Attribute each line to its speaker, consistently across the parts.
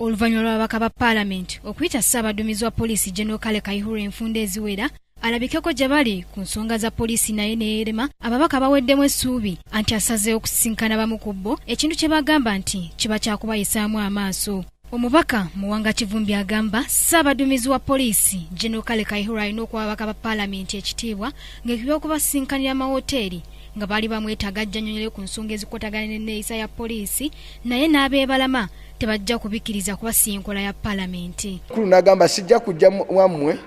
Speaker 1: Oluvannyuma lw'ababaka ba Paalamenti okuyita Ssaabaduumizi wa Poliisi General Kale Kayihura enfunda eziwera alabikeko gye bali ku nsonga za poliisi naye neerema, ababaka baweddemu essuubi anti asazeewo okusisinkana bamu ku bo, ekintu kye bagamba nti kiba kyakubayisaamu amaaso. Omubaka Muwanga Kivumbi agamba Ssaabaduumizi wa Poliisi General Kale Kayihura alina okuwa ababaka ba Paalamenti ekitiibwa ng'eby'okubasinkanira amawooteeri nga baali bamwetaaga ajja annyonnyole ku nsonga ezikotagana n'enneeyisa ya poliisi, naye n'abeebalama tebajja kubikkiriza kubasiya enkola ya Paalamenti.
Speaker 2: Kulu n'agamba sijja kujja wammwe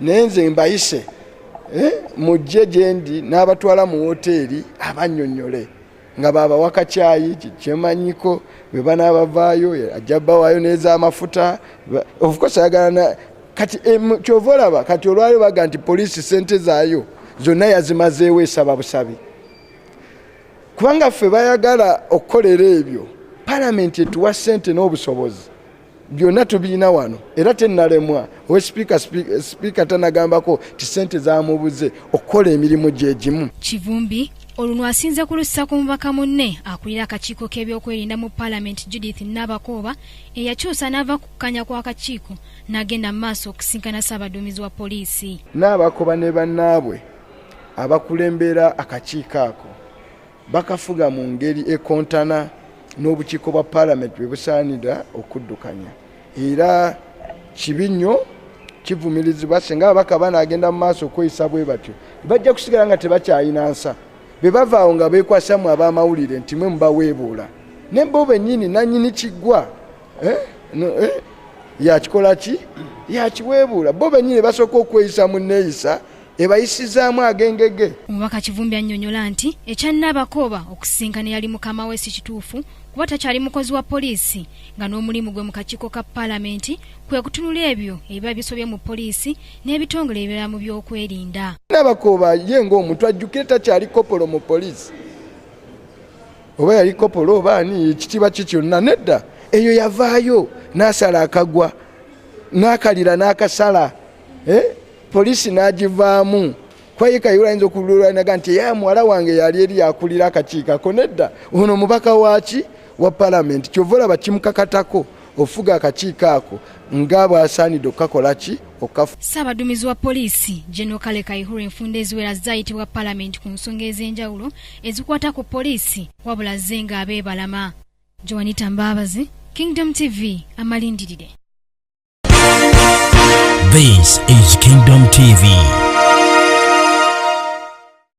Speaker 2: naye nze mbayise mujje gye ndi n'abatwala mu woteeri abannyonnyole nga babawa kacaayi kyemanyiko bwe banaabavaayo ajja bbawaayo n'ez'amafuta. Of course ayagala kati kyova olaba kati olwaliro baga nti poliisi ssente zaayo zonna yazimazeewo esaba busabi, kubanga ffe bayagala okukolera ebyo. Paalamenti etuwa ssente n'obusobozi byonna tubiina wano era tennalemwa. Sipiika tanagambako ti ssente zamubuze okukola emirimu gye gimu.
Speaker 1: Kivumbi oluno asinze kulussa ku mubaka munne akulira akakiiko k'ebyokwerinda mu Paalamenti Judith Nabakooba eyakyusa n'ava ku kukanya kw'akakiiko n'agenda mu maaso okusinkana Ssaabaduumizi wa Poliisi.
Speaker 2: Nabakooba ne bannaabwe abakulembera akakiiko ako bakafuga mu ngeri ekontana n'obukiiko bwa Paalamenti bwe busaanira okuddukanya, era kibi nnyo kivumirizibwa singa ababaka banaagenda mu maaso okweyisa bwe batyo bajja kusigala nga tebakyayina nsa. Be bavaawo nga beekwasamu ab'amawulire nti mwe mubaweebuula ne bo bennyini nannyini kiggwa yakikola ki yakiweebuula bo bennyini basooka okweyisa mu nneeyisa ebayisizaamu agengege.
Speaker 1: Omubaka Kivumbi annyonnyola nti ekya Nabakooba okusisinkana yali mukama we si kituufu kuba takyali mukozi wa poliisi, nga n'omulimu gwe mu kakiiko ka Paalamenti kwe kutunula ebyo ebiba bisobye mu poliisi n'ebitongole ebirala mu by'okwerinda.
Speaker 2: Nabakooba ye ng'omuntu ajjukire takyali kopolo mu poliisi, oba yali kopolo oba ani ekitiibwa kye kyonna nedda. Eyo yavaayo n'asala akagwa n'akalira n'akasala poliisi n'agivaamu. Kwaye Kayihura ayinza okululanaga nti ya muwala wange yali eri yakulira akakiiko ako, nedda. Ono mubaka waki wa Paalamenti kyova olaba kimukakatako ofuga akakiiko ako nga bw'asaanidde okukakola ki okafu.
Speaker 1: Ssaabaduumizi wa Poliisi General Kale Kayihura enfunda eziwera zaayitibwa Paalamenti ku nsonga ez'enjawulo ezikwata ku poliisi wabula ze nga abeebalama. Joanita Mbabazi, Kingdom TV, amalindirire.
Speaker 3: This is Kingdom TV.